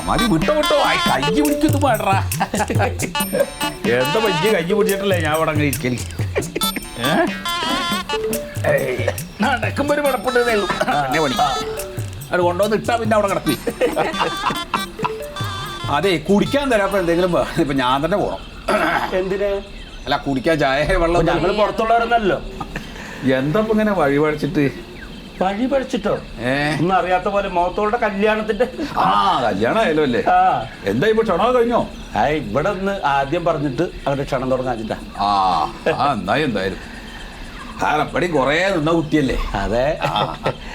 മതി വിട്ടോ കൈ പിടിക്കുന്നു പാടറാ. എന്താ പറ്റി കൈ പിടിച്ചിട്ടല്ലേ ഞാൻ അവിടെ അങ്ങനെ ഇരിക്കല്. നടക്കുമ്പോ ഒരു പടപ്പെട്ടതേ ഉള്ളൂ. അത് കൊണ്ടുവന്ന് ഇട്ടാ പിന്നെ അവിടെ കിടക്കി. അതെ കുടിക്കാൻ തരാപ്പോ എന്തെങ്കിലും ഇപ്പൊ ഞാൻ തന്നെ പോണം. എന്തിനാ? അല്ല കുടിക്കാൻ ചായ വെള്ളം. ഞങ്ങള് പുറത്തുള്ളവരെന്നല്ലോ. എന്താ ഇങ്ങനെ വഴി പഴിച്ചിട്ട്? വഴി പഴിച്ചിട്ടോ? ഒന്നും അറിയാത്ത പോലെ മോത്തോളുടെ കല്യാണത്തിന്റെ. കല്യാണം ആയാലോ അല്ലേ? എന്താ ഇപ്പൊ ക്ഷണം കഴിഞ്ഞോ? ഇവിടെ നിന്ന് ആദ്യം പറഞ്ഞിട്ട് അവരുടെ ക്ഷണം തുടങ്ങാഞ്ഞിട്ടാ. എന്നായി എന്തായാലും എപ്പടി കൊറേ നിന്ന കുട്ടിയല്ലേ. അതെ,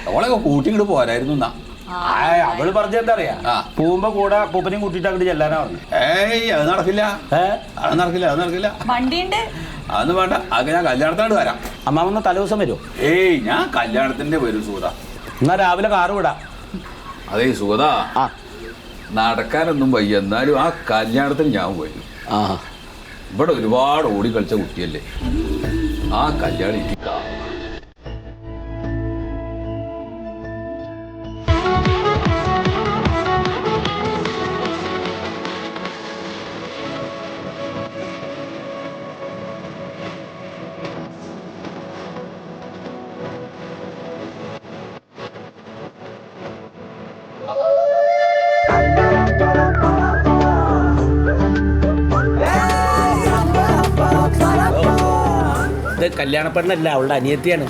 അവളൊക്കെ കൂട്ടിങ്ങോട്ട് പോരായിരുന്നു. എന്നാ അവള് പറഞ്ഞ എന്താ അറിയാ, പോകുമ്പോ കൂടെ പൂപ്പനെയും കൂട്ടിട്ട് അങ്ങോട്ട് ചെല്ലാനാ പറഞ്ഞു. അത് നടക്കില്ല, അത് നടക്കില്ല, അത് നടക്കില്ല. വണ്ടിയുണ്ട്, അതൊന്നും വേണ്ട. അത് ഞാൻ കല്യാണത്തിനോട് വരാം. അമ്മാവന്ന തലേദിവസം വരുമോ? ഞാൻ കല്യാണത്തിന്റെ വരും സൂത. എന്നാ രാവിലെ കാറ് വിടാം. അതേ സൂത, നടക്കാനൊന്നും വയ്യ, എന്നാലും ആ കല്യാണത്തിന് ഞാൻ വരും. ഇവിടെ ഒരുപാട് ഓടി കളിച്ച കുട്ടിയല്ലേ, ആ കല്യാണം ഇരിക്കാം. കല്യാണപ്പെണ്ണല്ല, അവളുടെ അനിയത്തിയാണ്.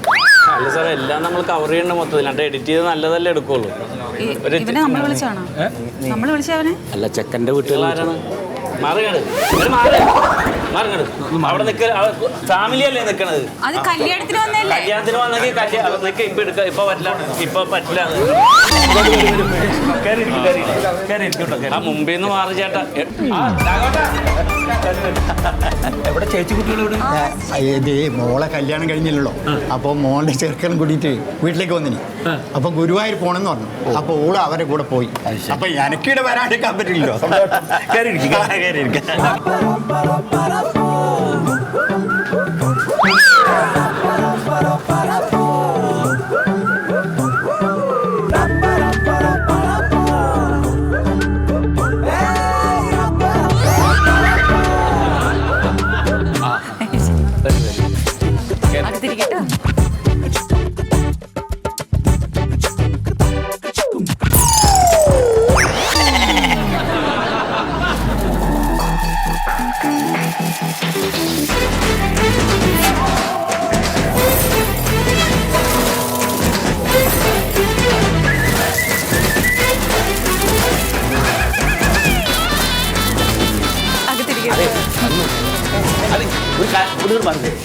അല്ല സാറേ, എല്ലാം നമ്മൾ കവർ ചെയ്യണ്ട മൊത്തത്തിൽ. എന്നിട്ട് എഡിറ്റ് ചെയ്ത് നല്ലതല്ലേ എടുക്കുള്ളൂ. അല്ല, ചെക്കൻ്റെ വീട്ടുകാരാണ്. അവിടെ നിൽക്ക ഫാമിലി അല്ലേ നിൽക്കണത്. കല്യാണത്തിന് വന്നെങ്കിൽ ഇപ്പൊ എടുക്കാം. ഇപ്പൊ പറ്റില്ല, ഇപ്പൊ പറ്റില്ല. ആ മുമ്പിൽ നിന്ന് മാറി ചേട്ടാ. എവിടെ ചേച്ചി കുട്ടികളോട്? മോളെ കല്യാണം കഴിഞ്ഞില്ലല്ലോ. അപ്പൊ മോളുടെ ചെറുക്കനും കൂടിയിട്ട് വീട്ടിലേക്ക് വന്നിനി. അപ്പൊ ഗുരുവായൂർ പോണെന്ന് പറഞ്ഞു. അപ്പൊ ഓള് അവരെ കൂടെ പോയി. അപ്പൊ എനിക്കിടെ വരാണ്ടിരിക്കാൻ പറ്റില്ലല്ലോ.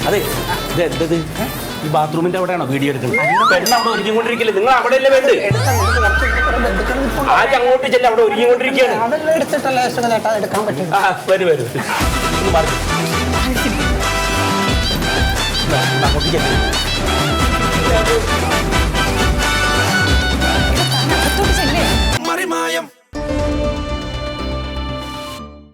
അതെ, ഇത് എന്തത്? ഈ ബാത്റൂമിന്റെ അവിടെയാണോ വീഡിയോ എടുക്കുന്നത്? പെണ്ണ് അവിടെ ഒരുങ്ങിക്കൊണ്ടിരിക്കില്ല. നിങ്ങൾ അവിടെ അല്ലേ വേണ്ടത്? ആദ്യം അങ്ങോട്ട് ചെല്ല, അവിടെ ഒരുങ്ങിക്കൊണ്ടിരിക്കുകയാണ്. വരൂ വരൂ, അങ്ങോട്ട് ചെല്ലും.